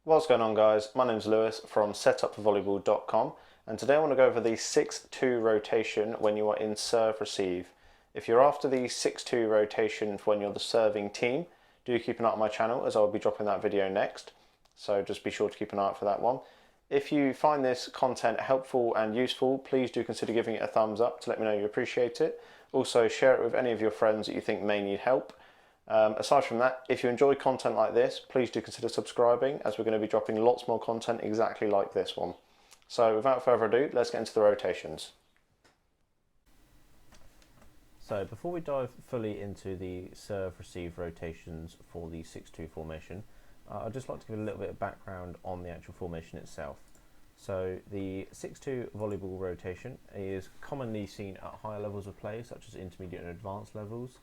What's going on, guys? My name's Lewis from setupforvolleyball.com, and today I want to go over the 6-2 rotation when you are in serve receive. If you're after the 6-2 rotation for when you're the serving team, do keep an eye on my channel as I'll be dropping that video next, so just be sure to keep an eye out for that one. If you find this content helpful and useful, please do consider giving it a thumbs up to let me know you appreciate it. Also, share it with any of your friends that you think may need help. Aside from that, if you enjoy content like this, please do consider subscribing, as we're going to be dropping lots more content exactly like this one. So without further ado, let's get into the rotations. So before we dive fully into the serve-receive rotations for the 6-2 formation, I'd just like to give a little bit of background on the actual formation itself. So the 6-2 volleyball rotation is commonly seen at higher levels of play, such as intermediate and advanced levels.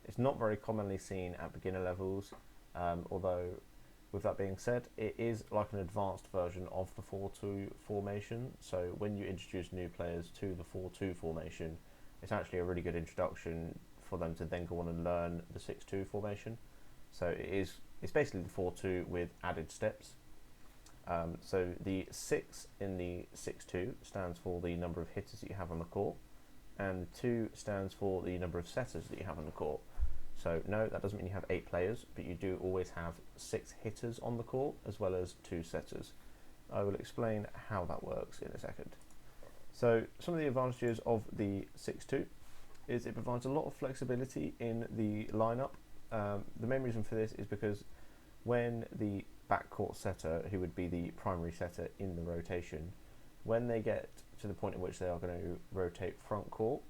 It's not very commonly seen at beginner levels, although with that being said, it is like an advanced version of the 4-2 formation. So when you introduce new players to the 4-2 formation, it's actually a really good introduction for them to then go on and learn the 6-2 formation. So it's basically the 4-2 with added steps. So the 6 in the 6-2 stands for the number of hitters that you have on the court, and 2 stands for the number of setters that you have on the court. So no, that doesn't mean you have 8 players, but you do always have 6 hitters on the court as well as 2 setters. I will explain how that works in a second. So some of the advantages of the 6-2 is it provides a lot of flexibility in the lineup. The main reason for this is because when the backcourt setter, who would be the primary setter in the rotation, when they get to the point in which they are going to rotate front court,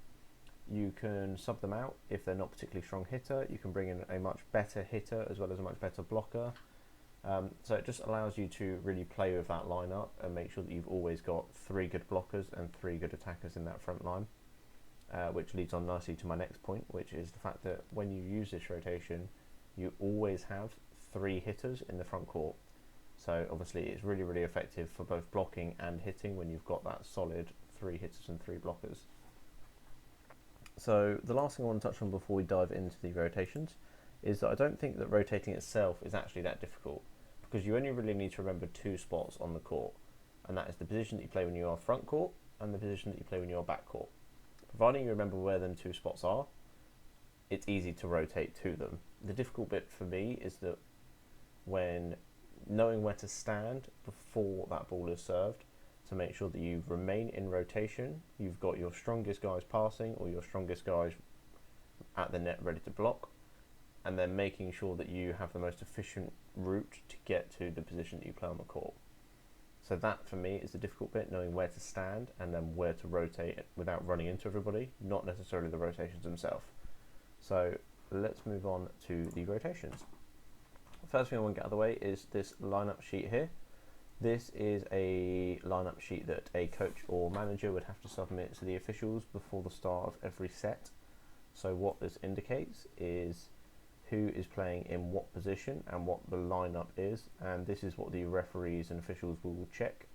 you can sub them out if they're not particularly strong hitter. You can bring in a much better hitter as well as a much better blocker. So it just allows you to really play with that lineup and make sure that you've always got 3 good blockers and 3 good attackers in that front line, which leads on nicely to my next point, which is the fact that when you use this rotation, you always have 3 hitters in the front court. So obviously it's really, really effective for both blocking and hitting when you've got that solid 3 hitters and 3 blockers. So the last thing I want to touch on before we dive into the rotations is that I don't think that rotating itself is actually that difficult, because you only really need to remember 2 spots on the court, and that is the position that you play when you are front court and the position that you play when you are back court. Providing you remember where them 2 spots are, it's easy to rotate to them. The difficult bit for me is that when knowing where to stand before that ball is served, to make sure that you remain in rotation, you've got your strongest guys passing or your strongest guys at the net ready to block, and then making sure that you have the most efficient route to get to the position that you play on the court. So that for me is the difficult bit, knowing where to stand and then where to rotate without running into everybody, not necessarily the rotations themselves. So let's move on to the rotations. First thing I want to get out of the way is this lineup sheet here. This is a lineup sheet that a coach or manager would have to submit to the officials before the start of every set. So what this indicates is who is playing in what position and what the lineup is, and this is what the referees and officials will check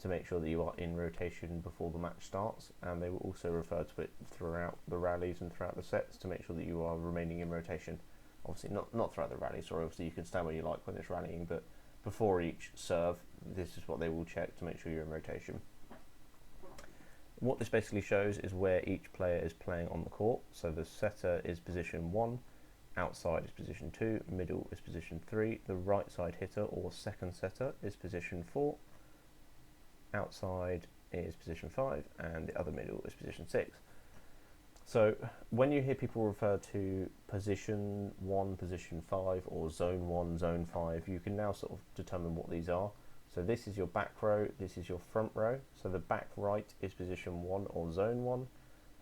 to make sure that you are in rotation before the match starts, and they will also refer to it throughout the rallies and throughout the sets to make sure that you are remaining in rotation. Obviously not throughout the rally, sorry, obviously you can stand where you like when it's rallying, but before each serve, this is what they will check to make sure you're in rotation. What this basically shows is where each player is playing on the court. So the setter is position 1, outside is position 2, middle is position 3, the right side hitter or second setter is position 4, outside is position 5, and the other middle is position 6. So when you hear people refer to position 1, position 5, or zone 1, zone 5, you can now sort of determine what these are. So this is your back row, this is your front row. So the back right is position 1 or zone 1,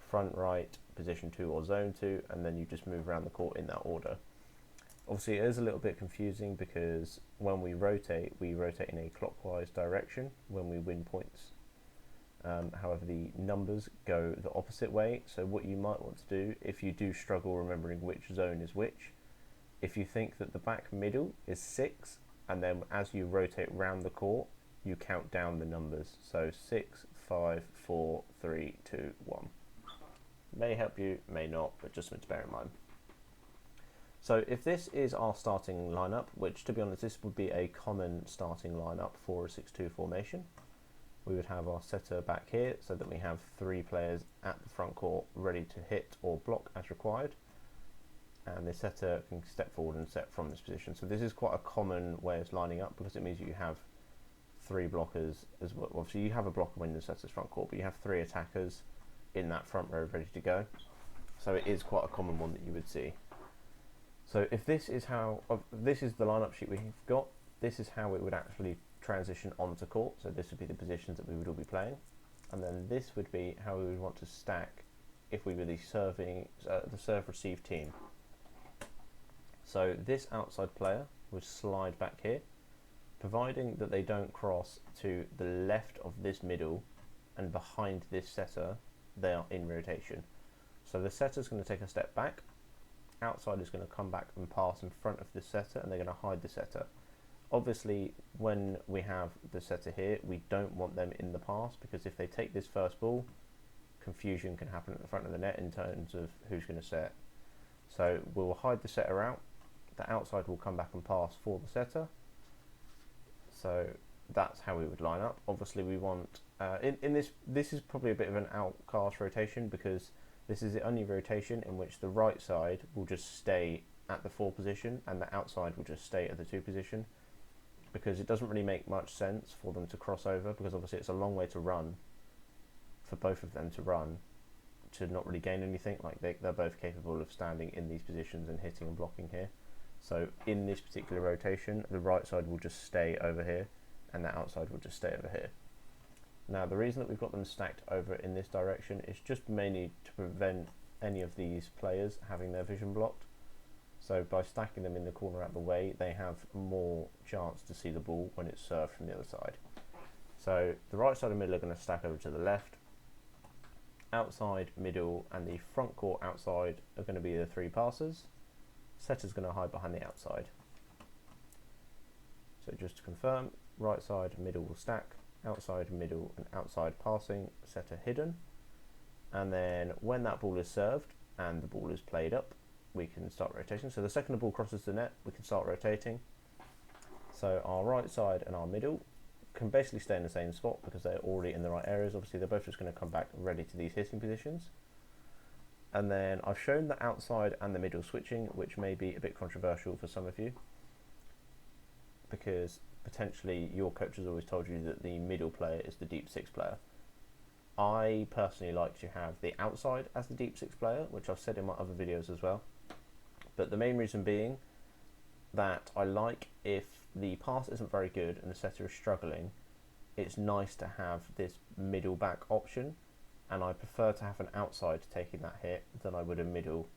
front right position 2 or zone 2, and then you just move around the court in that order. Obviously it is a little bit confusing because when we rotate in a clockwise direction when we win points. However, the numbers go the opposite way, so what you might want to do, if you do struggle remembering which zone is which, if you think that the back middle is 6, and then as you rotate round the court, you count down the numbers, so 6, 5, 4, 3, 2, 1. May help you, may not, but just something to bear in mind. So if this is our starting lineup, which to be honest this would be a common starting lineup for a 6-2 formation, we would have our setter back here so that we have 3 players at the front court ready to hit or block as required, and the setter can step forward and set from this position. So this is quite a common way of lining up because it means you have 3 blockers as well. Obviously you have a blocker when the setter's front court, but you have 3 attackers in that front row ready to go. So it is quite a common one that you would see. So if this is how, this is the lineup sheet we've got, this is how it would actually transition onto court. So this would be the positions that we would all be playing, and then this would be how we would want to stack if we were the serve-receive team. So this outside player would slide back here, providing that they don't cross to the left of this middle and behind this setter, they are in rotation. So the setter's going to take a step back, outside is going to come back and pass in front of the setter, and they're going to hide the setter. Obviously when we have the setter here, we don't want them in the pass, because if they take this first ball, confusion can happen at the front of the net in terms of who's going to set. So we'll hide the setter out, the outside will come back and pass for the setter. So that's how we would line up. Obviously we want, this is probably a bit of an outcast rotation, because this is the only rotation in which the right side will just stay at the 4 position and the outside will just stay at the 2 position, because it doesn't really make much sense for them to cross over, because obviously it's a long way to run for both of them to run to not really gain anything. Like they're both capable of standing in these positions and hitting and blocking here. So in this particular rotation, the right side will just stay over here and the outside will just stay over here. Now the reason that we've got them stacked over in this direction is just mainly to prevent any of these players having their vision blocked. So by stacking them in the corner out the way, they have more chance to see the ball when it's served from the other side. So the right side and middle are going to stack over to the left. Outside, middle and the front court outside are going to be the 3 passers. Setter's going to hide behind the outside. So just to confirm, right side, middle will stack, outside, middle and outside passing, setter hidden. And then when that ball is served and the ball is played up, we can start rotating. So the second the ball crosses the net, we can start rotating. So our right side and our middle can basically stay in the same spot because they're already in the right areas. Obviously they're both just going to come back ready to these hitting positions. And then I've shown the outside and the middle switching, which may be a bit controversial for some of you, because potentially your coach has always told you that the middle player is the deep 6 player. I personally like to have the outside as the deep 6 player, which I've said in my other videos as well. But the main reason being that I like, if the pass isn't very good and the setter is struggling, it's nice to have this middle back option, and I prefer to have an outside taking that hit than I would a middle.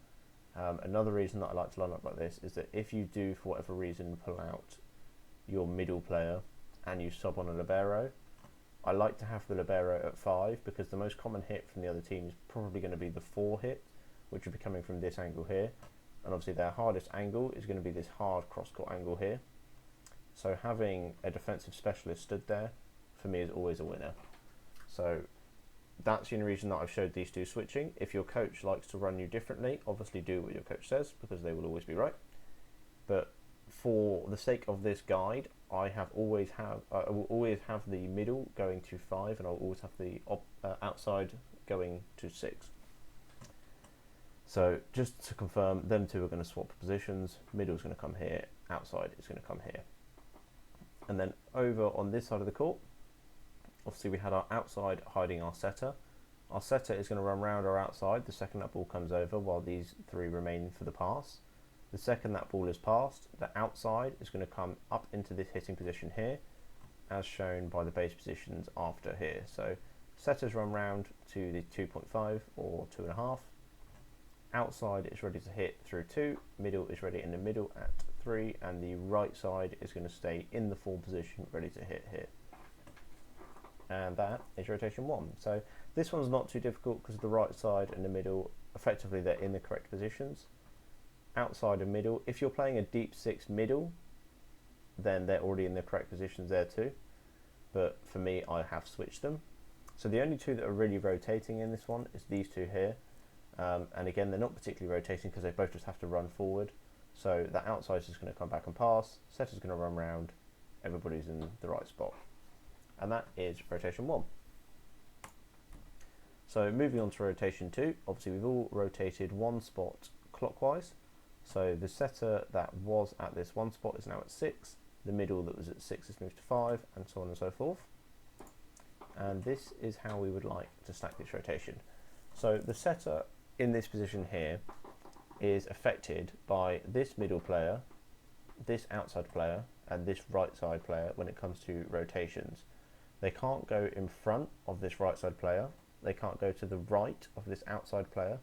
Another reason that I like to line up like this is that if you do for whatever reason pull out your middle player and you sub on a libero, I like to have the libero at 5, because the most common hit from the other team is probably going to be the 4 hit, which would be coming from this angle here, and obviously their hardest angle is going to be this hard cross-court angle here. So having a defensive specialist stood there for me is always a winner. So that's the only reason that I've showed these 2 switching. If your coach likes to run you differently, obviously do what your coach says, because they will always be right. But for the sake of this guide, I will always have the middle going to 5, and I'll always have the outside going to 6. So just to confirm, them 2 are going to swap positions. Middle is going to come here, outside is going to come here. And then over on this side of the court, obviously we had our outside hiding our setter. Our setter is going to run round our outside the second that ball comes over, while these 3 remain for the pass. The second that ball is passed, the outside is going to come up into this hitting position here, as shown by the base positions after here. So setters run round to the 2.5 or 2.5. Outside is ready to hit through 2, middle is ready in the middle at 3, and the right side is going to stay in the 4 position ready to hit here. And that is rotation 1. So this one's not too difficult because the right side and the middle, effectively they're in the correct positions. Outside and middle, if you're playing a deep 6 middle, then they're already in the correct positions there too. But for me, I have switched them. So the only 2 that are really rotating in this one is these 2 here. And again, they're not particularly rotating because they both just have to run forward. So that outside is just going to come back and pass, setter's going to run round, everybody's in the right spot. And that is rotation 1. So moving on to rotation 2, obviously we've all rotated one spot clockwise. So the setter that was at this one spot is now at 6, the middle that was at 6 has moved to 5, and so on and so forth. And this is how we would like to stack this rotation. So the setter in this position here is affected by this middle player, this outside player, and this right side player when it comes to rotations. They can't go in front of this right side player, they can't go to the right of this outside player,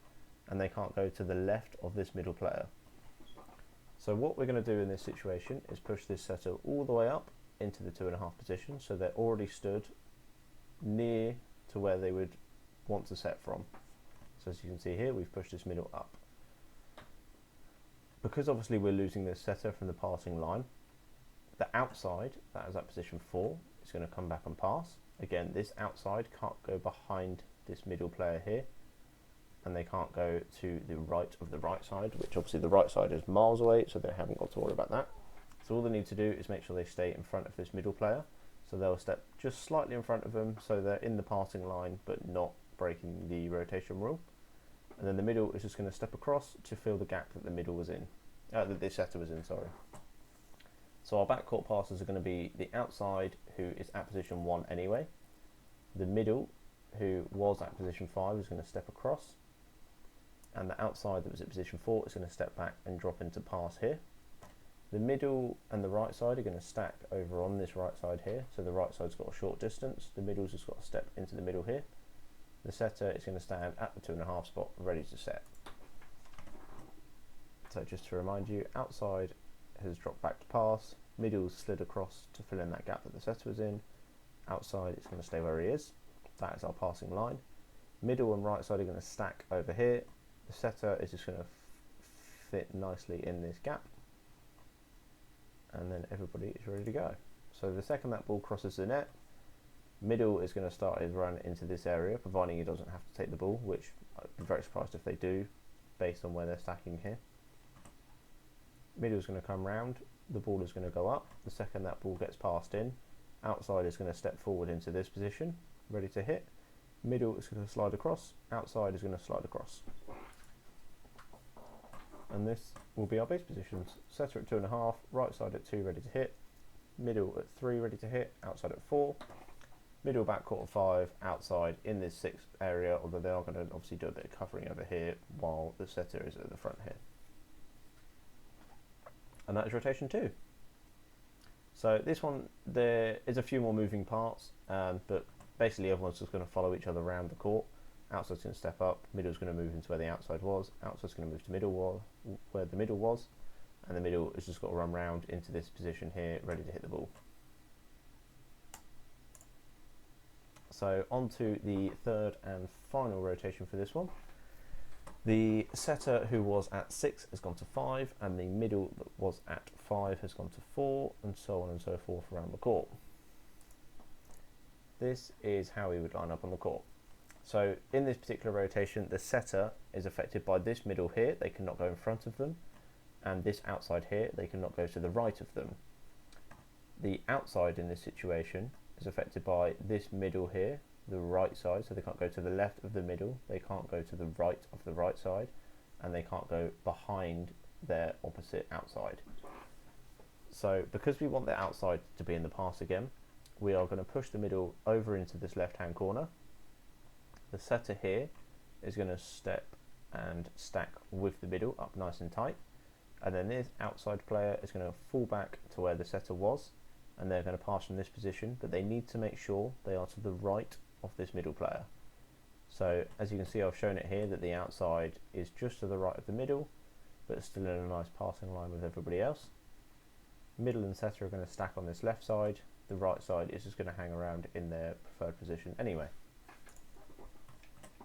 and they can't go to the left of this middle player. So what we're going to do in this situation is push this setter all the way up into the 2.5 position, so they're already stood near to where they would want to set from. So as you can see here, we've pushed this middle up. Because obviously we're losing this setter from the passing line, the outside, that is at position 4, is going to come back and pass. Again, this outside can't go behind this middle player here, and they can't go to the right of the right side, which obviously the right side is miles away, so they haven't got to worry about that. So all they need to do is make sure they stay in front of this middle player. So they'll step just slightly in front of them, so they're in the passing line, but not breaking the rotation rule. And then the middle is just going to step across to fill the gap that the middle was in, that the setter was in, sorry. So our backcourt passes are going to be the outside, who is at position 1 anyway. The middle, who was at position 5, is going to step across. And the outside that was at position 4 is going to step back and drop into pass here. The middle and the right side are going to stack over on this right side here. So the right side's got a short distance, the middle's just got to step into the middle here. The setter is going to stand at the 2.5 spot, ready to set. So just to remind you, outside has dropped back to pass, middle's slid across to fill in that gap that the setter was in, outside is going to stay where he is. That is our passing line. Middle and right side are going to stack over here. The setter is just going to fit nicely in this gap, and then everybody is ready to go. So the second that ball crosses the net, middle is going to start his run into this area, providing he doesn't have to take the ball, which I'd be very surprised if they do, based on where they're stacking here. Middle is going to come round, the ball is going to go up. The second that ball gets passed in, outside is going to step forward into this position, ready to hit. Middle is going to slide across, outside is going to slide across. And this will be our base positions. Setter at 2.5, right side at 2 ready to hit, middle at 3 ready to hit, outside at 4, middle backcourt at 5, outside in this 6 area, although they are going to obviously do a bit of covering over here while the setter is at the front here. And that is rotation 2. So this one, there is a few more moving parts, but basically everyone's just going to follow each other around the court. Outside's going to step up, middle's going to move into where the outside was, outside's going to move to where the middle was, and the middle has just got to run round into this position here, ready to hit the ball. So on to the third and final rotation for this one. The setter who was at 6 has gone to 5, and the middle that was at 5 has gone to 4, and so on and so forth around the court. This is how we would line up on the court. So in this particular rotation, the setter is affected by this middle here, they cannot go in front of them, and this outside here, they cannot go to the right of them. The outside in this situation is affected by this middle here, the right side, so they can't go to the left of the middle, they can't go to the right of the right side, and they can't go behind their opposite outside. So because we want the outside to be in the pass again, we are going to push the middle over into this left hand corner. The setter here is going to step and stack with the middle up nice and tight, and then this outside player is going to fall back to where the setter was, and they're going to pass from this position, but they need to make sure they are to the right of this middle player. So as you can see, I've shown it here that the outside is just to the right of the middle, but still in a nice passing line with everybody else. Middle and setter are going to stack on this left side, the right side is just going to hang around in their preferred position anyway.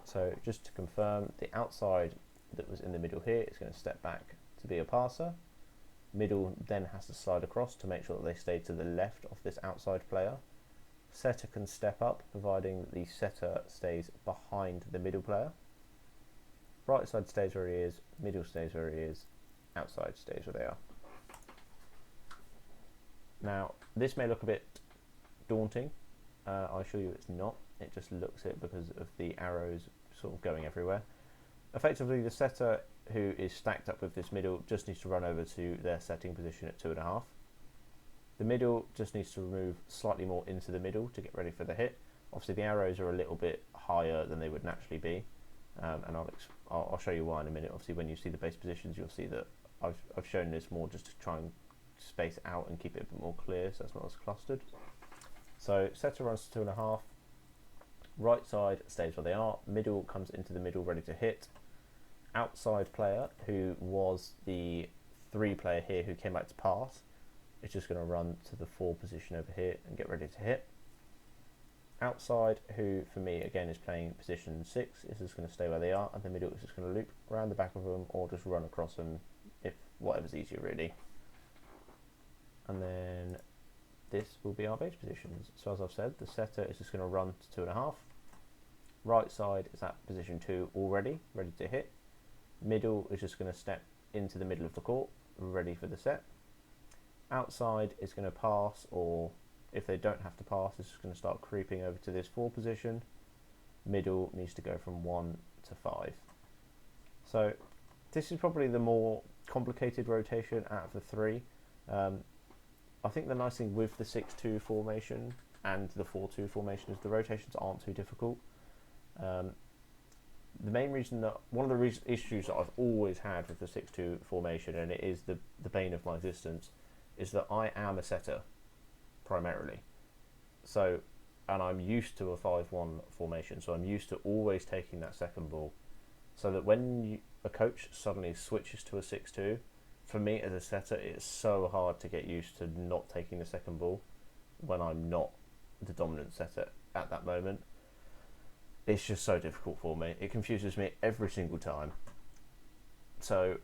So just to confirm, the outside that was in the middle here is going to step back to be a passer. Middle then has to slide across to make sure that they stay to the left of this outside player. Setter can step up, providing that the setter stays behind the middle player. Right side stays where he is, middle stays where he is, outside stays where they are. Now, this may look a bit daunting. I assure you it's not. It just looks it because of the arrows sort of going everywhere. Effectively, the setter who is stacked up with this middle just needs to run over to their setting position at 2.5. The middle just needs to move slightly more into the middle to get ready for the hit. Obviously, the arrows are a little bit higher than they would naturally be, and I'll show you why in a minute. Obviously, when you see the base positions, you'll see that I've shown this more just to try and space out and keep it a bit more clear, so it's not as clustered. So setter runs to 2.5. Right side stays where they are. Middle comes into the middle, ready to hit. Outside player, who was the 3 player here who came out to pass, is just going to run to the 4 position over here and get ready to hit. Outside, who for me again is playing position 6, is just going to stay where they are, and the middle is just going to loop around the back of them or just run across them, if whatever's easier really. And then this will be our base positions. So as I've said, the setter is just going to run to 2.5. Right side is at position 2 already, ready to hit. Middle is just going to step into the middle of the court, ready for the set. Outside is going to pass, or if they don't have to pass, it's just going to start creeping over to this 4 position. Middle needs to go from 1 to 5. So this is probably the more complicated rotation out of the 3. I think the nice thing with the 6-2 formation and the 4-2 formation is the rotations aren't too difficult. The main reason that one of the issues that I've always had with the 6-2 formation, and it is the bane of my existence, is that I am a setter primarily. So, and I'm used to a 5-1 formation, so I'm used to always taking that second ball. So that when a coach suddenly switches to a 6-2, for me as a setter, it's so hard to get used to not taking the second ball when I'm not the dominant setter at that moment. It's just so difficult for me. It confuses me every single time. So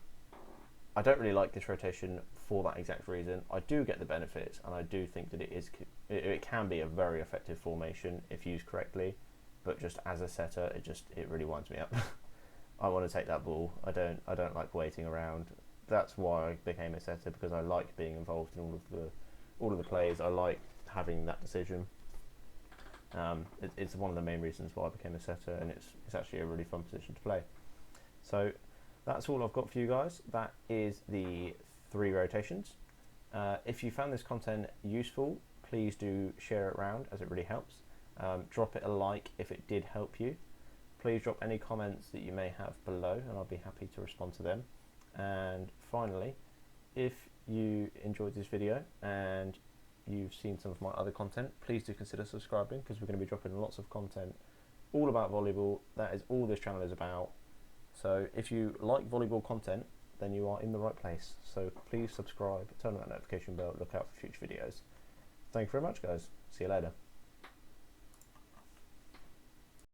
I don't really like this rotation for that exact reason. I do get the benefits, and I do think that it can be a very effective formation if used correctly, but just as a setter, it really winds me up. I want to take that ball. I don't like waiting around. That's why I became a setter, because I like being involved in all of the plays. I like having that decision. It's one of the main reasons why I became a setter, and it's actually a really fun position to play. So that's all I've got for you guys. That is the 3 rotations. If you found this content useful, please do share it around, as it really helps. Drop it a like if it did help you. Please drop any comments that you may have below, and I'll be happy to respond to them. And finally, if you enjoyed this video and you've seen some of my other content, please do consider subscribing, because we're going to be dropping lots of content all about volleyball. That is all this channel is about. So if you like volleyball content, then you are in the right place. So please subscribe, turn on that notification bell, look out for future videos. Thank you very much, guys. See you later.